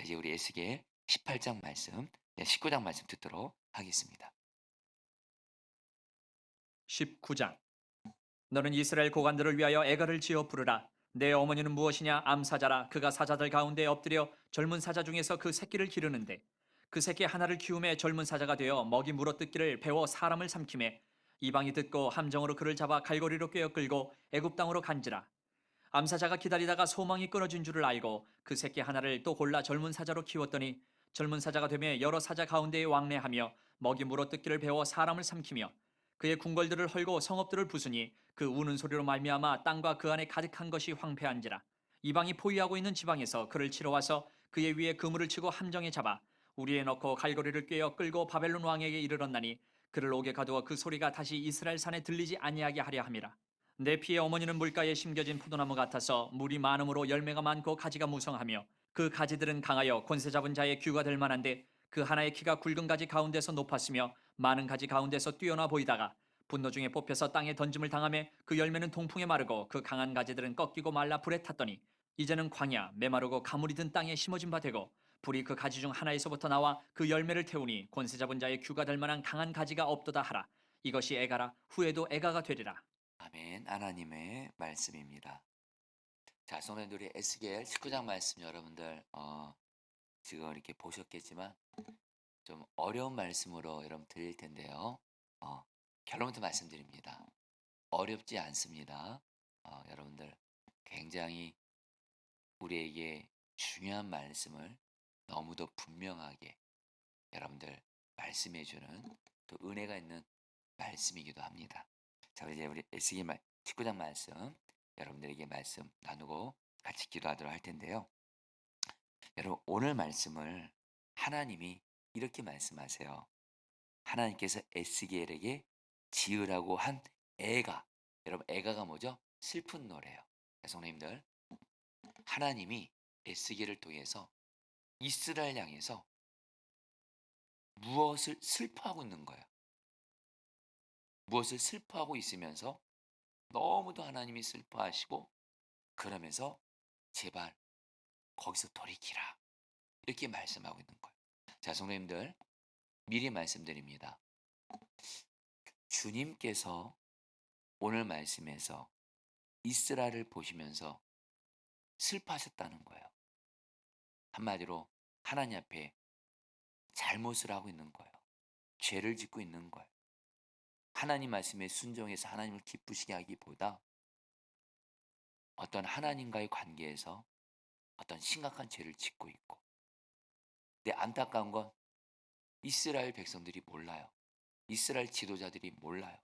이제 우리 에스겔 18장 말씀, 19장 말씀 듣도록 하겠습니다. 19장. 너는 이스라엘 고관들을 위하여 애가를 지어 부르라. 내 어머니는 무엇이냐? 암사자라. 그가 사자들 가운데 엎드려 젊은 사자 중에서 그 새끼를 기르는데 그 새끼 하나를 키움에 젊은 사자가 되어 먹이 물어뜯기를 배워 사람을 삼킴에 이방이 듣고 함정으로 그를 잡아 갈고리로 꿰어 끌고 애굽 땅으로 간지라. 암사자가 기다리다가 소망이 끊어진 줄을 알고 그 새끼 하나를 또 골라 젊은 사자로 키웠더니 젊은 사자가 되며 여러 사자 가운데에 왕래하며 먹이 물어뜯기를 배워 사람을 삼키며 그의 궁궐들을 헐고 성읍들을 부수니 그 우는 소리로 말미암아 땅과 그 안에 가득한 것이 황폐한지라. 이방이 포위하고 있는 지방에서 그를 치러 와서 그의 위에 그물을 치고 함정에 잡아 우리에 넣고 갈고리를 꿰어 끌고 바벨론 왕에게 이르렀나니 그를 옥에 가두어 그 소리가 다시 이스라엘 산에 들리지 아니하게 하려 함이라. 내 피의 어머니는 물가에 심겨진 포도나무 같아서 물이 많음으로 열매가 많고 가지가 무성하며 그 가지들은 강하여 권세 잡은 자의 규가 될 만한데 그 하나의 키가 굵은 가지 가운데서 높았으며 많은 가지 가운데서 뛰어나 보이다가 분노 중에 뽑혀서 땅에 던짐을 당하며 그 열매는 동풍에 마르고 그 강한 가지들은 꺾이고 말라 불에 탔더니 이제는 광야 메마르고 가물이 든 땅에 심어진 바 되고 불이 그 가지 중 하나에서부터 나와 그 열매를 태우니 권세 잡은 자의 규가 될 만한 강한 가지가 없도다 하라. 이것이 애가라. 후에도 애가가 되리라. 아멘. 하나님의 말씀입니다. 자, 성도님들이 에스겔 19장 말씀 여러분들 지금 이렇게 보셨겠지만 좀 어려운 말씀으로 여러분 드릴 텐데요. 결론부터 말씀드립니다. 어렵지 않습니다. 여러분들 굉장히 우리에게 중요한 말씀을 너무도 분명하게 여러분들 말씀해주는 또 은혜가 있는 말씀이기도 합니다. 자, 이제 우리 에스겔 19장 말씀 여러분들에게 말씀 나누고 같이 기도하도록 할 텐데요. 여러분 오늘 말씀을 하나님이 이렇게 말씀하세요. 하나님께서 에스겔에게 지으라고 한 애가, 여러분 애가가 뭐죠? 슬픈 노래예요. 성도님들, 하나님이 에스겔을 통해서 이스라엘 향해서 무엇을 슬퍼하고 있는 거예요. 무엇을 슬퍼하고 있으면서 너무도 하나님이 슬퍼하시고 그러면서 제발 거기서 돌이키라 이렇게 말씀하고 있는 거예요. 자, 성도님들 미리 말씀드립니다. 주님께서 오늘 말씀에서 이스라엘을 보시면서 슬퍼하셨다는 거예요. 한마디로 하나님 앞에 잘못을 하고 있는 거예요. 죄를 짓고 있는 거예요. 하나님 말씀에 순종해서 하나님을 기쁘시게 하기보다 어떤 하나님과의 관계에서 어떤 심각한 죄를 짓고 있고, 근데 안타까운 건 이스라엘 백성들이 몰라요. 이스라엘 지도자들이 몰라요.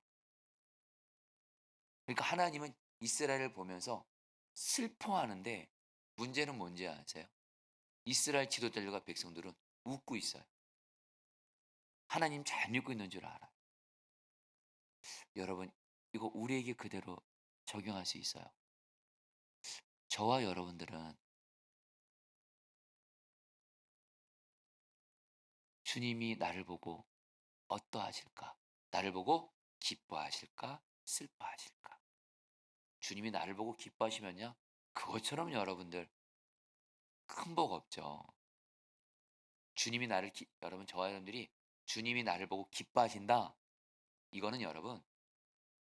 그러니까 하나님은 이스라엘을 보면서 슬퍼하는데 문제는 뭔지 아세요? 이스라엘 지도자들과 백성들은 웃고 있어요. 하나님 잘 믿고 있는 줄 알아요. 여러분 이거 우리에게 그대로 적용할 수 있어요. 저와 여러분들은 주님이 나를 보고 어떠하실까? 나를 보고 기뻐하실까? 슬퍼하실까? 주님이 나를 보고 기뻐하시면요. 그것처럼 여러분들 큰 복 없죠. 주님이 여러분 저와 여러분들이 주님이 나를 보고 기뻐하신다. 이거는 여러분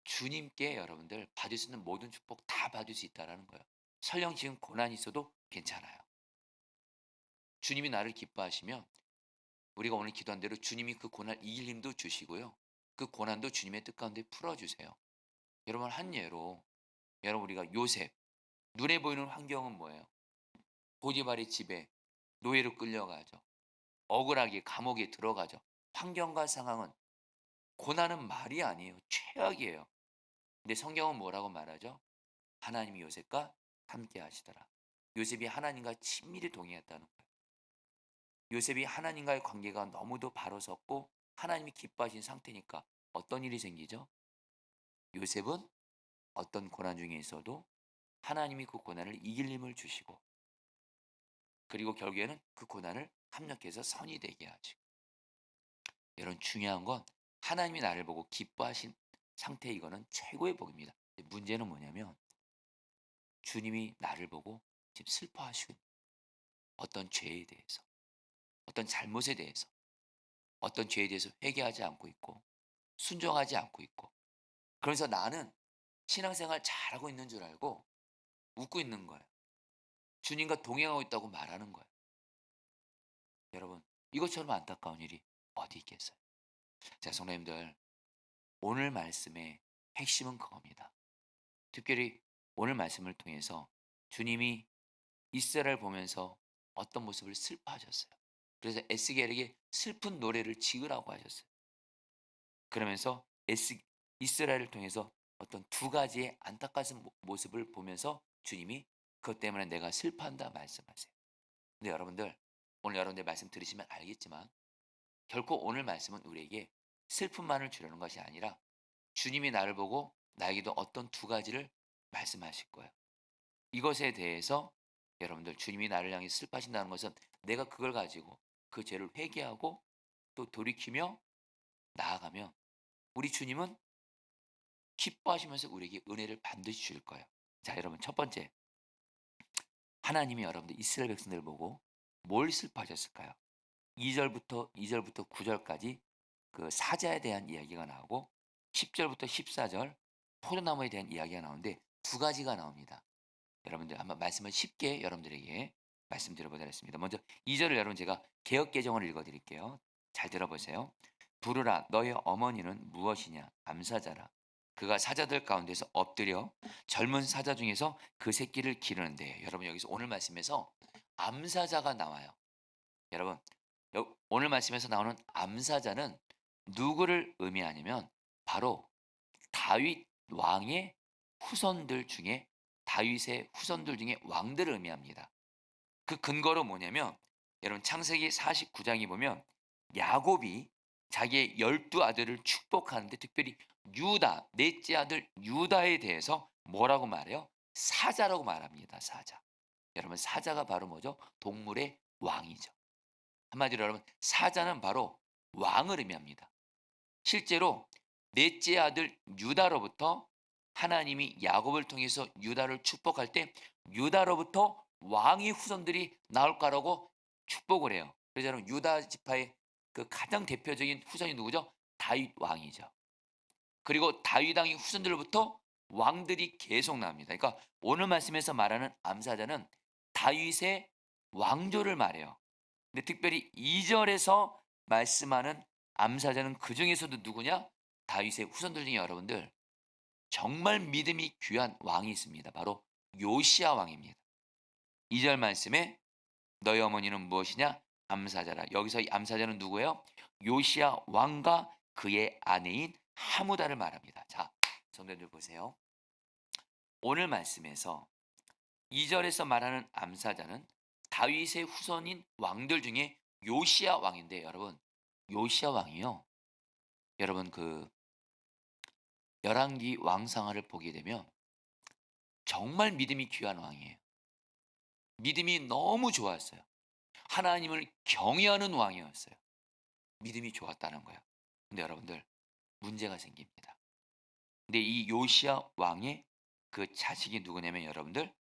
주님께 여러분들 받을 수 있는 모든 축복 다 받을 수 있다라는 거예요. 설령 지금 고난이 있어도 괜찮아요. 주님이 나를 기뻐하시면 우리가 오늘 기도한 대로 주님이 그 고난 이길 힘도 주시고요. 그 고난도 주님의 뜻 가운데 풀어주세요. 여러분 한 예로 여러분 우리가 요셉 눈에 보이는 환경은 뭐예요? 보디발의 집에 노예로 끌려가죠. 억울하게 감옥에 들어가죠. 환경과 상황은 고난은 말이 아니에요. 최악이에요. 근데 성경은 뭐라고 말하죠? 하나님이 요셉과 함께 하시더라. 요셉이 하나님과 친밀히 동행했다는 거예요. 요셉이 하나님과의 관계가 너무도 바로 섰고 하나님이 기뻐하신 상태니까 어떤 일이 생기죠? 요셉은 어떤 고난 중에 있어도 하나님이 그 고난을 이길 힘을 주시고 그리고 결국에는 그 고난을 합력해서 선이 되게 하죠. 여러분 중요한 건 하나님이 나를 보고 기뻐하신 상태 이거는 최고의 복입니다. 문제는 뭐냐면 주님이 나를 보고 지금 슬퍼하시고 어떤 죄에 대해서 어떤 잘못에 대해서, 어떤 죄에 대해서 회개하지 않고 있고 순종하지 않고 있고, 그래서 나는 신앙생활 잘하고 있는 줄 알고 웃고 있는 거예요. 주님과 동행하고 있다고 말하는 거예요. 여러분, 이것처럼 안타까운 일이 어디 있겠어요? 자, 성도님들, 오늘 말씀의 핵심은 그겁니다. 특별히 오늘 말씀을 통해서 주님이 이스라엘 보면서 어떤 모습을 슬퍼하셨어요. 그래서 에스겔에게 슬픈 노래를 지으라고 하셨어요. 그러면서 이스라엘을 통해서 어떤 두 가지의 안타까운 모습을 보면서 주님이 그것 때문에 내가 슬퍼한다 말씀하세요. 근데 여러분들, 오늘 여러분들 말씀 들으시면 알겠지만 결코 오늘 말씀은 우리에게 슬픔만을 주려는 것이 아니라 주님이 나를 보고 나에게도 어떤 두 가지를 말씀하실 거예요. 이것에 대해서 여러분들, 주님이 나를 향해 슬퍼하신다는 것은 내가 그걸 가지고 그 죄를 회개하고 또 돌이키며 나아가면 우리 주님은 기뻐하시면서 우리에게 은혜를 반드시 줄 거예요. 자, 여러분, 첫 번째, 하나님이 여러분들 이스라엘 백성들을 보고 뭘 슬퍼하셨을까요? 2절부터 9절까지 그 사자에 대한 이야기가 나오고 10절부터 14절 포도나무에 대한 이야기가 나오는데 두 가지가 나옵니다. 여러분들 한번 말씀을 쉽게 여러분들에게 말씀드려보도록 하겠습니다. 먼저 2절을 여러분 제가 개역개정을 읽어드릴게요. 잘 들어보세요. 부르라, 너의 어머니는 무엇이냐? 암사자라. 그가 사자들 가운데서 엎드려 젊은 사자 중에서 그 새끼를 기르는데, 여러분 여기서 오늘 말씀에서 암사자가 나와요. 여러분, 오늘 말씀에서 나오는 암사자는 누구를 의미하냐면 바로 다윗 왕의 후손들 중에, 다윗의 후손들 중에 왕들을 의미합니다. 그 근거로 뭐냐면 여러분 창세기 49장에 보면 야곱이 자기의 12아들을 축복하는데 특별히 유다, 넷째 아들 유다에 대해서 뭐라고 말해요? 사자라고 말합니다. 사자. 여러분, 사자가 바로 뭐죠? 동물의 왕이죠. 한마디로 여러분, 사자는 바로 왕을 의미합니다. 실제로 넷째 아들 유다로부터 하나님이 야곱을 통해서 유다를 축복할 때 유다로부터 왕의 후손들이 나올 거라고 축복을 해요. 그래서 여러분, 유다 지파의 그 가장 대표적인 후손이 누구죠? 다윗 왕이죠. 그리고 다윗 왕의 후손들로부터 왕들이 계속 나옵니다. 그러니까 오늘 말씀에서 말하는 암사자는 다윗의 왕조를 말해요. 근데 특별히 2절에서 말씀하는 암사자는 그 중에서도 누구냐? 다윗의 후손들 중에 여러분들 정말 믿음이 귀한 왕이 있습니다. 바로 요시야 왕입니다. 2절 말씀에 너희 어머니는 무엇이냐? 암사자라. 여기서 이 암사자는 누구예요? 요시야 왕과 그의 아내인 하무다를 말합니다. 자, 성도님들 보세요. 오늘 말씀에서 2절에서 말하는 암사자는 다윗의 후손인 왕들 중에 요시야 왕인데, 여러분 요시야 왕이요, 여러분 그 열왕기 왕상하를 보게 되면 정말 믿음이 귀한 왕이에요. 믿음이 너무 좋았어요. 하나님을 경외하는 왕이었어요. 믿음이 좋았다는 거예요. 근데 여러분들 문제가 생깁니다. 근데 이 요시야 왕의 그 자식이 누구냐면 여러분들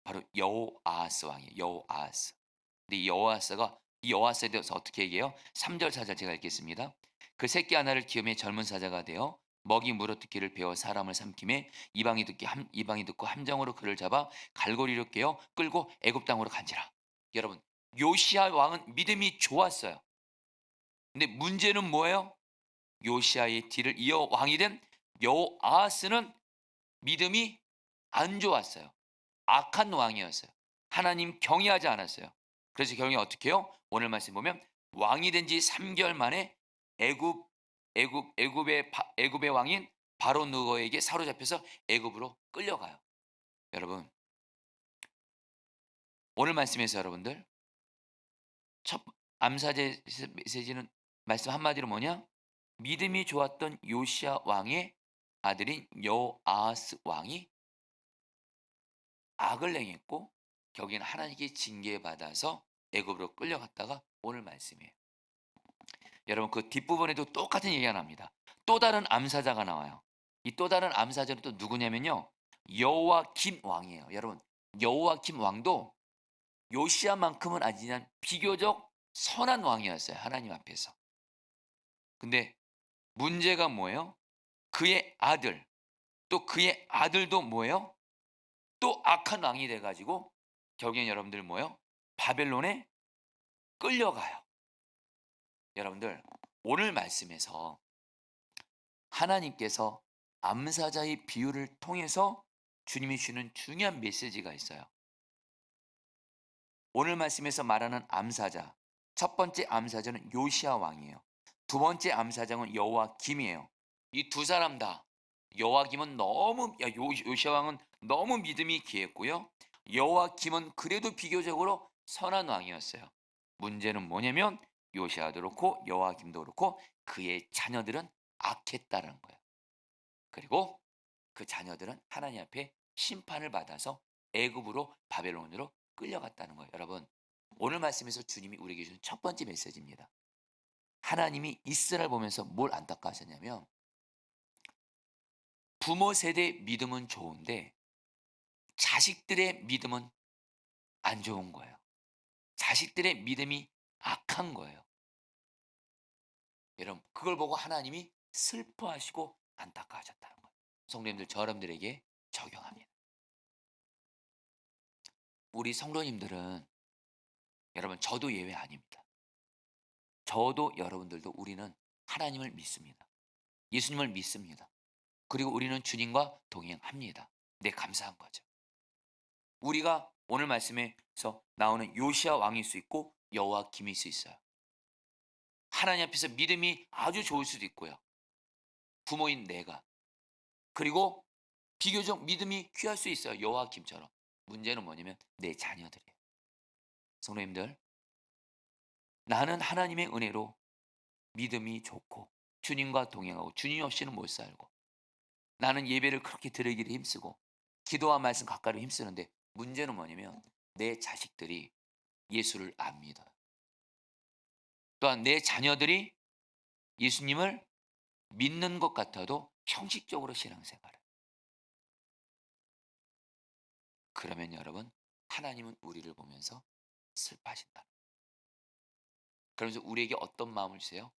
바로 여호아하스 왕이에요. 여호아하스. 근데 이 여호아하스에 대해서 어떻게 얘기해요? 3절 4절 제가 읽겠습니다. 그 새끼 하나를 키우며 젊은 사자가 되어 먹이 물어뜯기를 배워 사람을 삼킴에 이방이 듣고 함정으로 그를 잡아 갈고리로 깨어 끌고 애굽 땅으로 간지라. 여러분, 요시야 왕은 믿음이 좋았어요. 근데 문제는 뭐예요? 요시야의 뒤를 이어 왕이 된 여호아하스는 믿음이 안 좋았어요. 악한 왕이었어요. 하나님 경외하지 않았어요. 그래서 결국에 어떻게 해요? 오늘 말씀 보면 왕이 된 지 3개월 만에 애굽의 왕인 바로 누고에게 사로잡혀서 애굽으로 끌려가요. 여러분, 오늘 말씀에서 여러분들 첫 암사제 메시지는 말씀 한마디로 뭐냐? 믿음이 좋았던 요시야 왕의 아들인 여호아하스 왕이 악을 행했고 결국에는 하나님께 징계받아서 애굽으로 끌려갔다가 오늘 말씀이에요. 여러분, 그 뒷부분에도 똑같은 얘기가 납니다. 또 다른 암사자가 나와요. 이 또 다른 암사자는 또 누구냐면요, 여호와김 왕이에요. 여러분, 여호와김 왕도 요시야만큼은 아니지만 비교적 선한 왕이었어요, 하나님 앞에서. 근데 문제가 뭐예요? 그의 아들, 또 그의 아들도 뭐예요? 또 악한 왕이 돼 가지고 결국엔 여러분들 뭐예요? 바벨론에 끌려가요. 여러분들, 오늘 말씀에서 하나님께서 암사자의 비유를 통해서 주님이 주는 중요한 메시지가 있어요. 오늘 말씀에서 말하는 암사자, 첫 번째 암사자는 요시야 왕이에요. 두 번째 암사자는 여호와김이에요. 이 두 사람 다, 여호와김은 너무 요시야 왕은 너무 믿음이 귀했고요. 여호와김은 그래도 비교적으로 선한 왕이었어요. 문제는 뭐냐면 요시야도 그렇고 여호와김도 그렇고 그의 자녀들은 악했다는 거예요. 그리고 그 자녀들은 하나님 앞에 심판을 받아서 애굽으로 바벨론으로 끌려갔다는 거예요. 여러분, 오늘 말씀에서 주님이 우리에게 주는 첫 번째 메시지입니다. 하나님이 이스라엘 보면서 뭘 안타까워하셨냐면 부모 세대 믿음은 좋은데 자식들의 믿음은 안 좋은 거예요. 자식들의 믿음이 악한 거예요. 여러분, 그걸 보고 하나님이 슬퍼하시고 안타까워하셨다는 거예요. 성도님들, 여러분들에게 적용합니다. 우리 성도님들은, 여러분, 저도 예외 아닙니다. 저도 여러분들도 우리는 하나님을 믿습니다. 예수님을 믿습니다. 그리고 우리는 주님과 동행합니다. 네, 감사한 거죠. 우리가 오늘 말씀에서 나오는 요시야 왕일 수 있고 여호와김일 수 있어요. 하나님 앞에서 믿음이 아주 좋을 수도 있고요. 부모인 내가. 그리고 비교적 믿음이 귀할 수 있어요. 여호와김처럼. 문제는 뭐냐면 내 자녀들이에요. 성도님들, 나는 하나님의 은혜로 믿음이 좋고 주님과 동행하고 주님 없이는 못 살고 나는 예배를 그렇게 드리기를 힘쓰고 기도와 말씀 가까이로 힘쓰는데 문제는 뭐냐면 내 자식들이 예수를 안 믿어요. 또한 내 자녀들이 예수님을 믿는 것 같아도 형식적으로 신앙생활을. 그러면 여러분, 하나님은 우리를 보면서 슬퍼하신다. 그러면서 우리에게 어떤 마음을 주세요?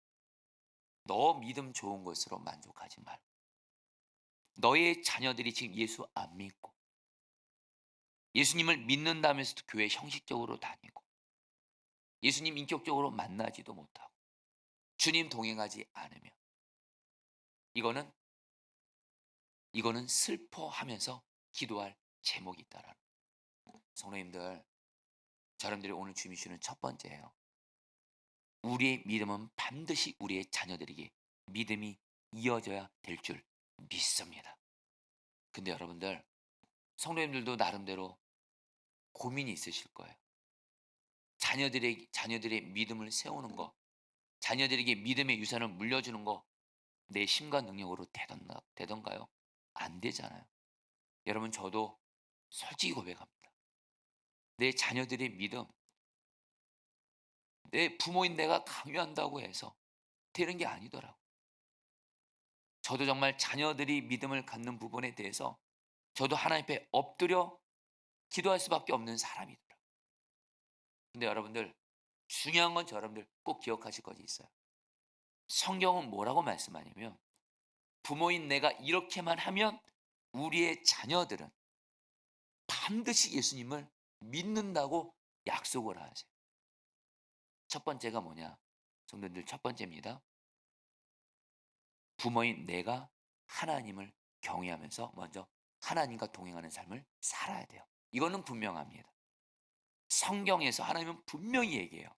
너 믿음 좋은 것으로 만족하지 말고 너의 자녀들이 지금 예수 안 믿고 예수님을 믿는다면서도 교회 형식적으로 다니고 예수님 인격적으로 만나지도 못하고 주님 동행하지 않으면 이거는 슬퍼하면서 기도할 제목이 있다라는 거예요. 성도님들, 여러분들이 오늘 주님이 주는 첫 번째예요. 우리의 믿음은 반드시 우리의 자녀들에게 믿음이 이어져야 될 줄 믿습니다. 근데 여러분들, 성도님들도 나름대로 고민이 있으실 거예요. 자녀들의 믿음을 세우는 거, 자녀들에게 믿음의 유산을 물려주는 거, 내 힘과 능력으로 되던가요? 안 되잖아요. 여러분, 저도 솔직히 고백합니다. 내 자녀들의 믿음, 내 부모인 내가 강요한다고 해서 되는 게 아니더라고. 저도 정말 자녀들이 믿음을 갖는 부분에 대해서 저도 하나님 앞에 엎드려 기도할 수밖에 없는 사람이더라고요. 근데 여러분들, 중요한 건 여러분들 꼭 기억하실 것이 있어요. 성경은 뭐라고 말씀하냐면 부모인 내가 이렇게만 하면 우리의 자녀들은 반드시 예수님을 믿는다고 약속을 하세요. 첫 번째가 뭐냐? 성도들, 첫 번째입니다. 부모인 내가 하나님을 경외하면서 먼저 하나님과 동행하는 삶을 살아야 돼요. 이거는 분명합니다. 성경에서 하나님은 분명히 얘기해요.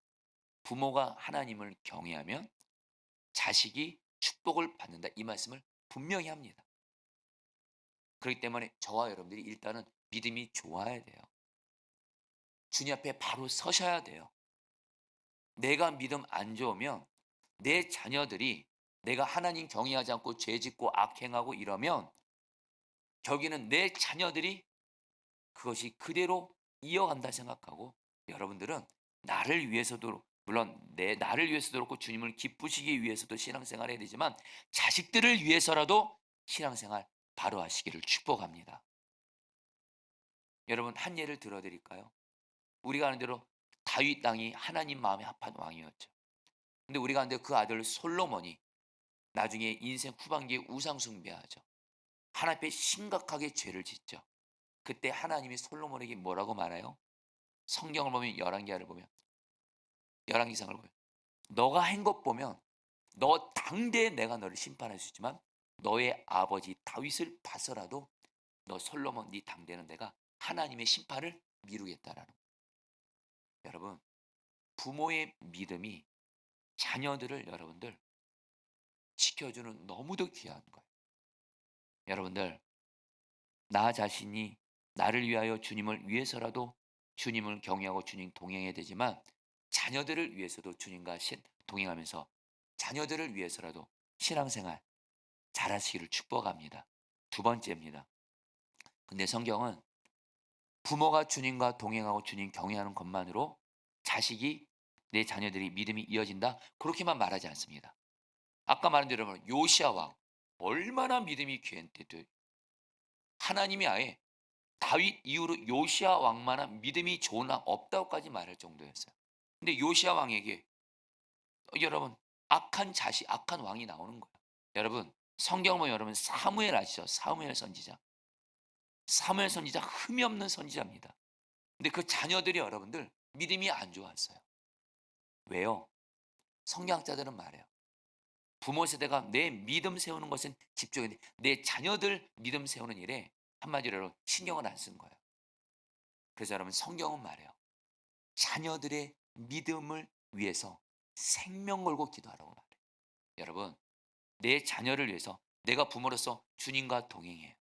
부모가 하나님을 경외하면 자식이 축복을 받는다. 이 말씀을 분명히 합니다. 그렇기 때문에 저와 여러분들이 일단은 믿음이 좋아야 돼요. 주님 앞에 바로 서셔야 돼요. 내가 믿음 안 좋으면 내 자녀들이 내가 하나님 경외하지 않고 죄짓고 악행하고 이러면 결국에는 내 자녀들이 그것이 그대로 이어간다 생각하고 여러분들은 나를 위해서도 물론 나를 위해서도 그렇고 주님을 기쁘시기 위해서도 신앙생활 해야 되지만 자식들을 위해서라도 신앙생활 바로 하시기를 축복합니다. 여러분, 한 예를 들어드릴까요? 우리가 아는 대로 다윗 왕이 하나님 마음에 합한 왕이었죠. 근데 우리 가운데 그 아들 솔로몬이 나중에 인생 후반기에 우상 숭배하죠. 하나님 앞에 심각하게 죄를 짓죠. 그때 하나님이 솔로몬에게 뭐라고 말해요? 성경을 보면 열왕기하를 보면 열왕기상을 보면 너가 한 것 보면 너 당대에 내가 너를 심판할 수 있지만 너의 아버지 다윗을 봐서라도 너 솔로몬 네 당대는 내가 하나님의 심판을 미루겠다라는 거예요. 여러분 부모의 믿음이 자녀들을 여러분들 지켜주는 너무도 귀한 거예요. 여러분들 나 자신이 나를 위하여 주님을 위해서라도 주님을 경외하고 주님 동행해야 되지만 자녀들을 위해서도 주님과 동행하면서 자녀들을 위해서라도 신앙생활 잘하시기를 축복합니다. 두 번째입니다. 근데 성경은 부모가 주님과 동행하고 주님 경외하는 것만으로 자식이 내 자녀들이 믿음이 이어진다 그렇게만 말하지 않습니다. 아까 말한 대로 요시아 왕 얼마나 믿음이 귀했는데 하나님이 아예 다윗 이후로 요시아 왕만한 믿음이 좋은 왕 없다고까지 말할 정도였어요. 근데 요시아 왕에게 여러분 악한 자식, 악한 왕이 나오는 거예요. 여러분 성경 보면 여러분 사무엘 아시죠? 사무엘 선지자. 사무엘 선지자 흠이 없는 선지자입니다. 근데 그 자녀들이 여러분들 믿음이 안 좋았어요. 왜요? 성경학자들은 말해요. 부모 세대가 내 믿음 세우는 것은 집중했는데 내 자녀들 믿음 세우는 일에 한마디로 신경을 안 쓴 거예요. 그래서 여러분 성경은 말해요. 자녀들의 믿음을 위해서 생명 걸고 기도하라고 말해요. 여러분 내 자녀를 위해서 내가 부모로서 주님과 동행해요.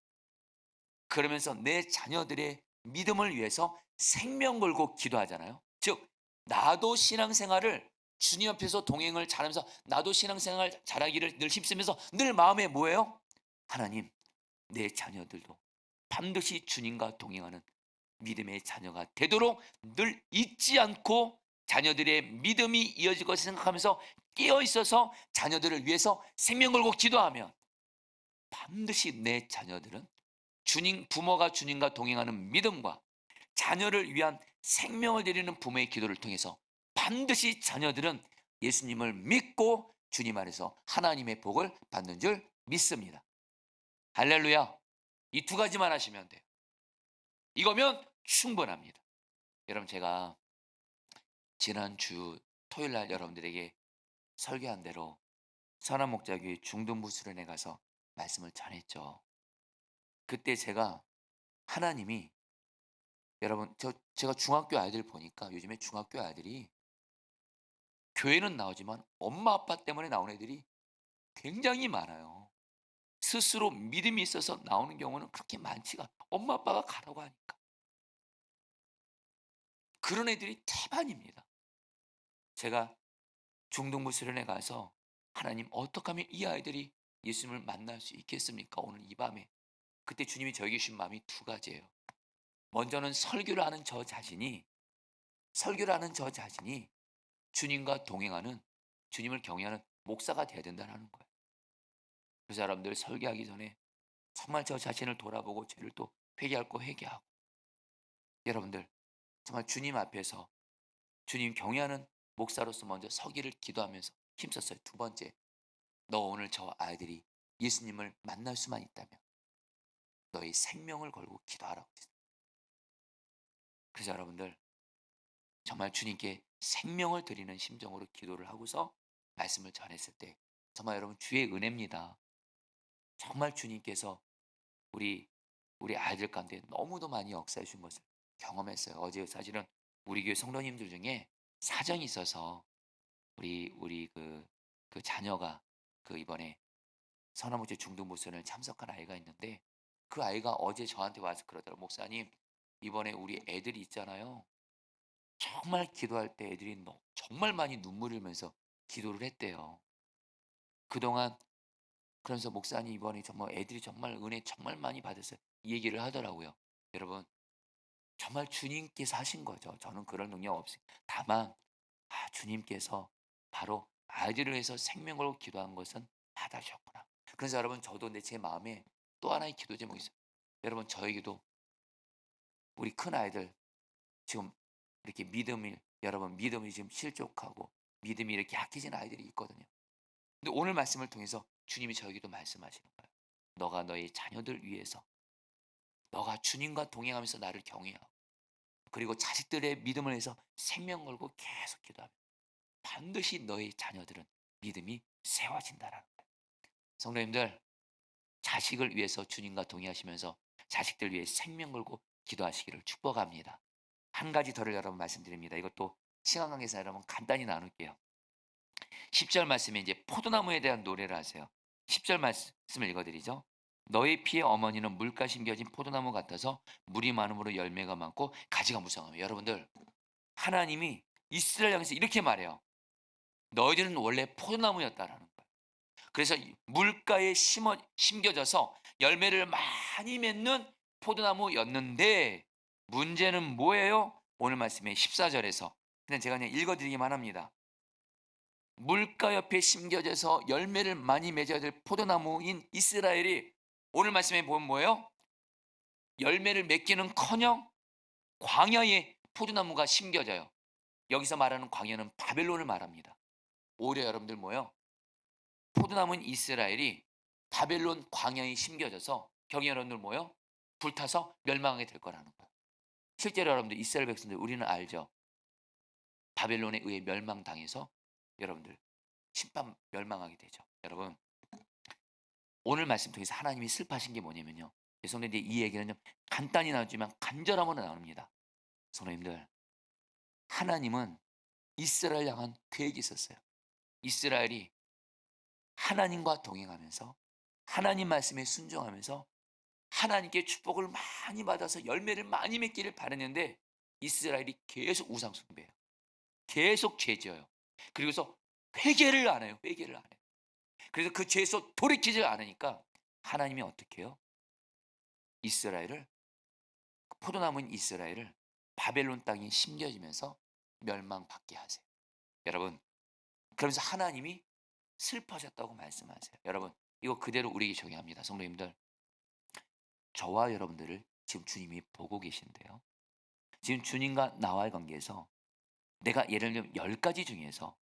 그러면서 내 자녀들의 믿음을 위해서 생명 걸고 기도하잖아요. 즉 나도 신앙생활을 주님 앞에서 동행을 잘하면서 나도 신앙생활 잘하기를 늘 힘쓰면서 늘 마음에 뭐예요? 하나님 내 자녀들도 반드시 주님과 동행하는 믿음의 자녀가 되도록 늘 잊지 않고 자녀들의 믿음이 이어질 것을 생각하면서 깨어 있어서 자녀들을 위해서 생명 걸고 기도하면 반드시 내 자녀들은 부모가 주님과 동행하는 믿음과 자녀를 위한 생명을 드리는 부모의 기도를 통해서 반드시 자녀들은 예수님을 믿고 주님 안에서 하나님의 복을 받는 줄 믿습니다. 할렐루야. 이 두 가지만 하시면 돼요. 이거면 충분합니다. 여러분 제가 지난주 토요일 날 여러분들에게 설교한 대로 선한목자교회 중등부수련회 가서 말씀을 전했죠. 그때 제가 하나님이 여러분 제가 중학교 아이들 보니까 요즘에 중학교 아이들이 교회는 나오지만 엄마 아빠 때문에 나오는 애들이 굉장히 많아요. 스스로 믿음이 있어서 나오는 경우는 그렇게 많지가 않아요. 엄마 아빠가 가라고 하니까. 그런 애들이 태반입니다. 제가 중등부 수련회 가서 하나님 어떻게 하면 이 아이들이 예수님을 만날 수 있겠습니까? 오늘 이 밤에. 그때 주님이 저에게 주신 마음이 두 가지예요. 먼저는 설교를 하는 저 자신이 주님과 동행하는 주님을 경외하는 목사가 돼야 된다는 거예요. 그래서 여러분들 설교하기 전에 정말 저 자신을 돌아보고 죄를 또 회개할 거 회개하고 여러분들 정말 주님 앞에서 주님 경외하는 목사로서 먼저 서기를 기도하면서 힘썼어요. 두 번째, 너 오늘 저 아이들이 예수님을 만날 수만 있다면 너의 생명을 걸고 기도하라고 했어요. 그래서 여러분들 정말 주님께 생명을 드리는 심정으로 기도를 하고서 말씀을 전했을 때 정말 여러분 주의 은혜입니다. 정말 주님께서 우리 아이들 가운데 너무도 많이 역사해 주신 것을 경험했어요. 어제 사실은 우리 교회 성도님들 중에 사정이 있어서 우리 그 자녀가 그 이번에 서남목재 중등부선을 참석한 아이가 있는데 그 아이가 어제 저한테 와서 그러더라고요. 목사님 이번에 우리 애들이 있잖아요. 정말 기도할 때 애들이 정말 많이 눈물 흘리면서 기도를 했대요. 그동안 그러면서 목사님 이번에 정말 애들이 정말 은혜 정말 많이 받았어요. 이 얘기를 하더라고요. 여러분 정말 주님께서 하신 거죠. 저는 그럴 능력 없어요. 다만 주님께서 바로 아이들을 위해서 생명 걸고 기도한 것은 받아주셨구나. 그래서 여러분 저도 제 마음에 또 하나의 기도 제목이 있어요. 여러분 저에게도 우리 큰 아이들 지금 이렇게 믿음을 여러분 믿음이 지금 실족하고 믿음이 이렇게 약해진 아이들이 있거든요. 근데 오늘 말씀을 통해서 주님이 저에게도 말씀하시는 거예요. 너가 너의 자녀들 위해서 너가 주님과 동행하면서 나를 경외하고 그리고 자식들의 믿음을 위해서 생명 걸고 계속 기도하면 반드시 너의 자녀들은 믿음이 세워진다라는 거예요. 성도님들 자식을 위해서 주님과 동행하시면서 자식들 위해 생명 걸고 기도하시기를 축복합니다. 한 가지 더를 여러분 말씀드립니다. 이것도 시간 관계상 여러분 간단히 나눌게요. 10절 말씀에 이제 포도나무에 대한 노래를 하세요. 10절 말씀을 읽어드리죠. 너희 피의 어머니는 물가 심겨진 포도나무 같아서 물이 많음으로 열매가 많고 가지가 무성하며. 여러분들 하나님이 이스라엘 향해서 이렇게 말해요. 너희들은 원래 포도나무였다라는 거예요. 그래서 물가에 심겨져서 열매를 많이 맺는 포도나무였는데 문제는 뭐예요? 오늘 말씀에 14절에서 그냥 제가 그냥 읽어드리기만 합니다. 물가 옆에 심겨져서 열매를 많이 맺어야 될 포도나무인 이스라엘이 오늘 말씀에 보면 뭐예요? 열매를 맺기는커녕 광야에 포도나무가 심겨져요. 여기서 말하는 광야는 바벨론을 말합니다. 오히려 여러분들 뭐예요? 포도나무인 이스라엘이 바벨론 광야에 심겨져서 경이 여러분들 뭐예요? 불타서 멸망하게 될 거라는 거예요. 실제로 여러분들 이스라엘 백성들 우리는 알죠? 바벨론에 의해 멸망당해서 여러분들 심판 멸망하게 되죠. 여러분 오늘 말씀 통해서 하나님이 슬퍼하신 게 뭐냐면요. 성도님들 이 얘기는 좀 간단히 나누지만 간절함으로 나눕니다. 성도님들 하나님은 이스라엘 향한 계획이 있었어요. 이스라엘이 하나님과 동행하면서 하나님 말씀에 순종하면서 하나님께 축복을 많이 받아서 열매를 많이 맺기를 바랐는데 이스라엘이 계속 우상 숭배해요. 계속 죄지어요. 그리고서 회개를 안 해요. 회개를 안 해요. 그래서 그 죄에서 돌이키지 않으니까 하나님이 어떻게 해요? 이스라엘을 포도나무인 이스라엘을 바벨론 땅에 심겨지면서 멸망받게 하세요. 여러분 그러면서 하나님이 슬퍼하셨다고 말씀하세요. 여러분 이거 그대로 우리에게 적용합니다. 성도님들 저와 여러분들을 지금 주님이 보고 계신데요. 지금 주님과 나와의 관계에서 내가 예를 들면 10가지 중에서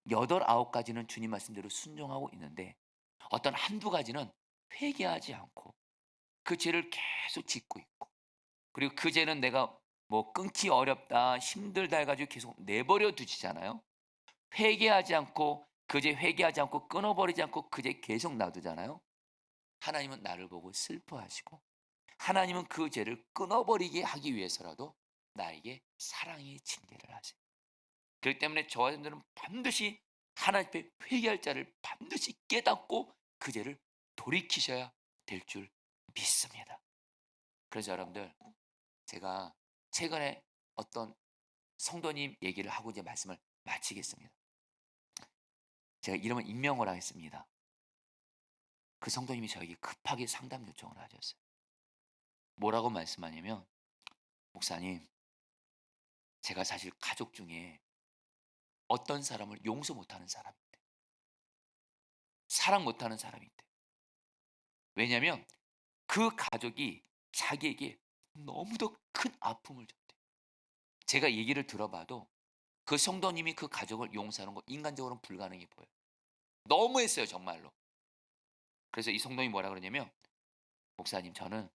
8, 9가지는 주님 말씀대로 순종하고 있는데 어떤 한두 가지는 회개하지 않고 그 죄를 계속 짓고 있고 그리고 그 죄는 내가 뭐 끊기 어렵다 힘들다 해가지고 계속 내버려 두시잖아요. 회개하지 않고 그 죄 회개하지 않고 끊어버리지 않고 그 죄 계속 놔두잖아요. 하나님은 나를 보고 슬퍼하시고 하나님은 그 죄를 끊어버리게 하기 위해서라도 나에게 사랑의 징계를 하세요. 그렇기 때문에 저와 여러분들은 반드시 하나님 앞에 회개할 자를 반드시 깨닫고 그 죄를 돌이키셔야 될 줄 믿습니다. 그래서 여러분들 제가 최근에 어떤 성도님 얘기를 하고 이제 말씀을 마치겠습니다. 제가 이름은 임명을 하겠습니다. 그 성도님이 저에게 급하게 상담 요청을 하셨어요. 뭐라고 말씀하냐면 목사님 제가 사실 가족 중에 어떤 사람을 용서 못하는 사람이 있대. 사랑 못하는 사람이 있대. 왜냐하면 그 가족이 자기에게 너무도 큰 아픔을 줬대. 제가 얘기를 들어봐도 그 성도님이 그 가족을 용서하는 거 인간적으로는 불가능해 보여요. 너무했어요 정말로. 그래서 이 성도님이 뭐라 그러냐면 목사님 저는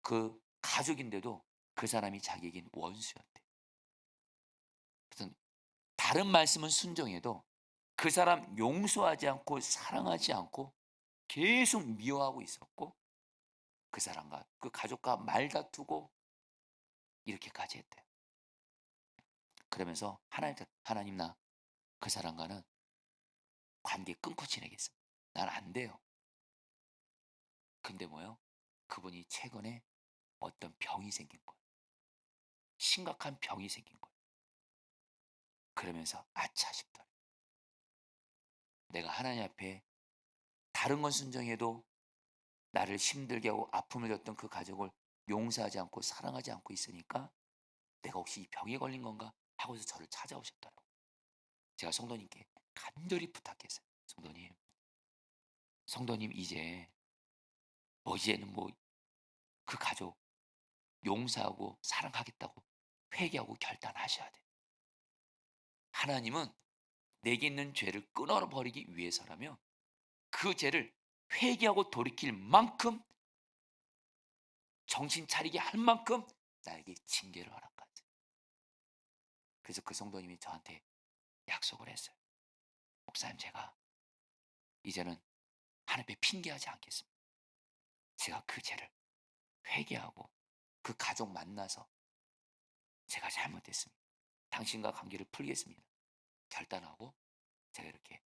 그 가족인데도 그 사람이 자기에겐 원수였대. 그래서 다른 말씀은 순종해도 그 사람 용서하지 않고 사랑하지 않고 계속 미워하고 있었고 그 사람과 그 가족과 말다투고 이렇게까지 했대요. 그러면서 하나님 나 그 사람과는 관계 끊고 지내겠습니다. 난 안 돼요. 근데 뭐요? 그분이 최근에 어떤 병이 생긴 거예요. 심각한 병이 생긴 거예요. 그러면서 아차 싶더라. 내가 하나님 앞에 다른 건 순종해도 나를 힘들게 하고 아픔을 줬던 그 가족을 용서하지 않고 사랑하지 않고 있으니까 내가 혹시 이 병에 걸린 건가 하고서 저를 찾아오셨더라고요. 제가 성도님께 간절히 부탁했어요. 성도님 이제 이제는 뭐 그 가족 용서하고 사랑하겠다고 회개하고 결단하셔야 돼요. 하나님은 내게 있는 죄를 끊어버리기 위해서라면 그 죄를 회개하고 돌이킬 만큼, 정신 차리게 할 만큼 나에게 징계를 허락하지. 그래서 그 성도님이 저한테 약속을 했어요. 목사님, 제가 이제는 하나님 앞에 핑계하지 않겠습니다. 제가 그 죄를 회개하고 그 가족 만나서 제가 잘못했습니다. 당신과 관계를 풀겠습니다. 결단하고 제가 이렇게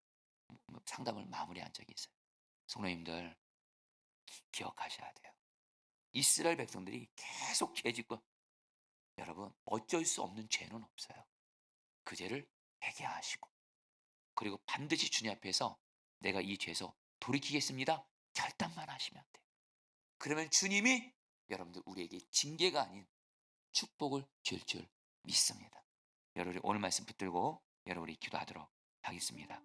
상담을 마무리한 적이 있어요. 성도님들, 기억하셔야 돼요. 이스라엘 백성들이 계속 죄 짓고, 여러분, 어쩔 수 없는 죄는 없어요. 그 죄를 회개하시고, 그리고 반드시 주님 앞에서 내가 이 죄에서 돌이키겠습니다 결단만 하시면 돼요. 그러면 주님이 여러분들 우리에게 징계가 아닌 축복을 줄 줄 믿습니다. 여러분, 오늘 말씀 붙들고 여러분이 기도하도록 하겠습니다.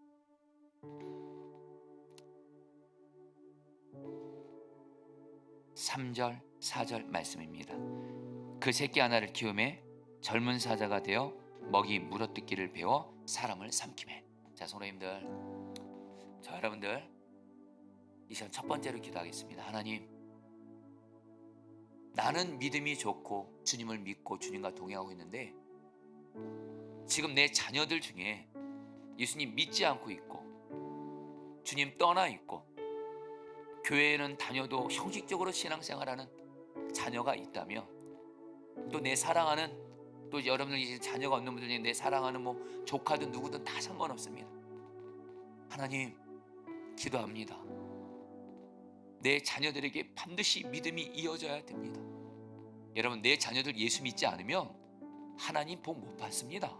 (3절) (4절) 말씀입니다. 그 새끼 하나를 키우매 젊은 사자가 되어 먹이 물어뜯기를 배워 사람을 삼키매. 자, 성도님들, 저 여러분들 이 시간 첫 번째로 기도하겠습니다. 하나님, 나는 믿음이 좋고 주님을 믿고 주님과 동행하고 있는데 지금 내 자녀들 중에 예수님 믿지 않고 있고 주님 떠나 있고 교회에는 다녀도 형식적으로 신앙생활하는 자녀가 있다면, 또 내 사랑하는, 또 여러분들 이제 자녀가 없는 분들 중에 내 사랑하는 조카든 누구든 다 상관없습니다. 하나님, 기도합니다. 내 자녀들에게 반드시 믿음이 이어져야 됩니다. 여러분, 내 자녀들 예수 믿지 않으면 하나님 복 못 받습니다.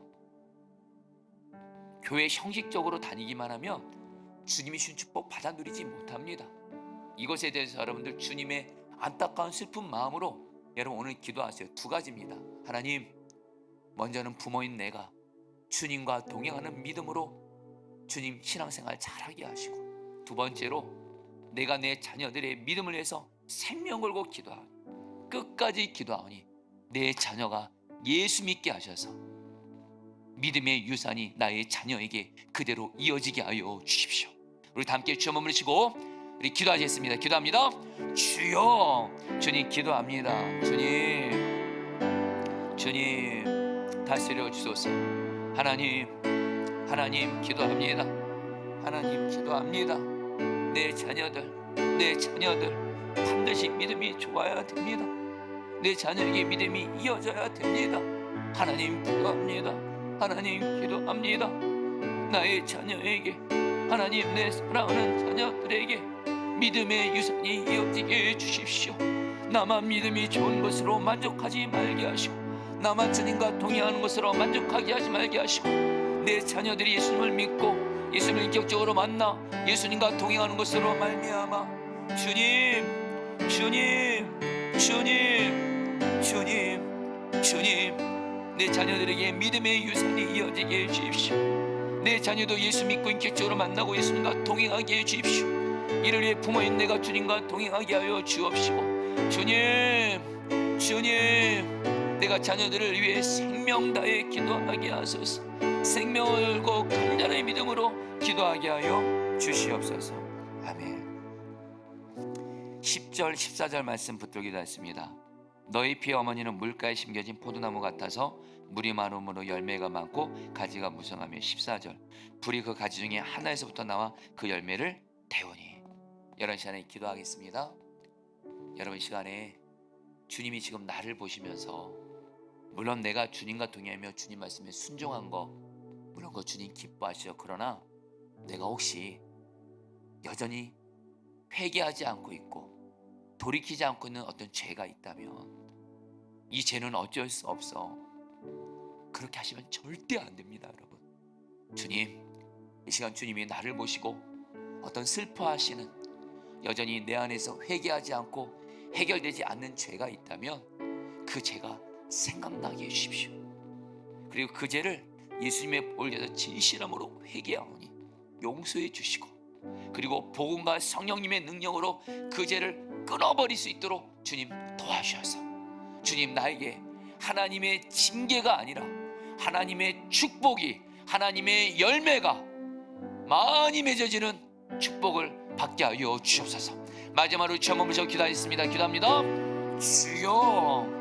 교회 형식적으로 다니기만 하면 주님이 주신 축복 받아 누리지 못합니다. 이것에 대해서 여러분들 주님의 안타까운 슬픈 마음으로 여러분 오늘 기도하세요. 두 가지입니다. 하나님, 먼저는 부모인 내가 주님과 동행하는 믿음으로 주님 신앙생활 잘하게 하시고, 두 번째로 내가 내 자녀들의 믿음을 위해서 생명 걸고 기도하니, 끝까지 기도하니 내 자녀가 예수 믿게 하셔서 믿음의 유산이 나의 자녀에게 그대로 이어지게 하여 주십시오. 우리 다 함께 주여 머무르시고 우리 기도하겠습니다. 기도합니다. 주여, 주님 기도합니다. 주님 다스려 주소서. 하나님 기도합니다. 하나님 기도합니다. 내 자녀들 반드시 믿음이 좋아야 됩니다. 내 자녀에게 믿음이 이어져야 됩니다. 하나님 기도합니다. 하나님 기도합니다. 나의 자녀에게, 하나님 내 사랑하는 자녀들에게 믿음의 유산이 이어지게 해주십시오. 나만 믿음이 좋은 것으로 만족하지 말게 하시고, 나만 주님과 동행하는 것으로 만족하게 하지 말게 하시고, 내 자녀들이 예수님을 믿고 예수님을 인격적으로 만나 예수님과 동행하는 것으로 말미암아 주님 내 자녀들에게 믿음의 유산이 이어지게 해주십시오. 내 자녀도 예수 믿고 인격적으로 만나고 예수님과 동행하게 해주십시오. 이를 위해 부모인 내가 주님과 동행하게 하여 주옵시고, 주님 내가 자녀들을 위해 생명 다해 기도하게 하소서. 생명을 걸고 간절한 믿음으로 기도하게 하여 주시옵소서. 아멘. 10절 14절 말씀 붙들기도 했습니다. 너희 피의 어머니는 물가에 심겨진 포도나무 같아서 물이 많음으로 열매가 많고 가지가 무성하며. 14절 불이 그 가지 중에 하나에서부터 나와 그 열매를 태우니. 여러분 시간에 기도하겠습니다. 여러분 시간에 주님이 지금 나를 보시면서, 물론 내가 주님과 동행하며 주님 말씀에 순종한 거, 물론 그 주님 기뻐하시죠. 그러나 내가 혹시 여전히 회개하지 않고 있고 돌이키지 않고 있는 어떤 죄가 있다면 이 죄는 어쩔 수 없어. 그렇게 하시면 절대 안 됩니다. 여러분, 주님, 이 시간 주님이 나를 보시고 어떤 슬퍼하시는, 여전히 내 안에서 회개하지 않고 해결되지 않는 죄가 있다면 그 죄가 생각나게 해주십시오. 그리고 그 죄를 예수님의 보혈에서 진실함으로 회개하오니 용서해 주시고, 그리고 복음과 성령님의 능력으로 그 죄를 끊어버릴 수 있도록 주님 도와주셔서, 주님 나에게 하나님의 징계가 아니라 하나님의 축복이, 하나님의 열매가 많이 맺어지는 축복을 받게 하여 주옵소서. 마지막으로 주 한번 모셔 기도하겠습니다. 기도합니다. 주여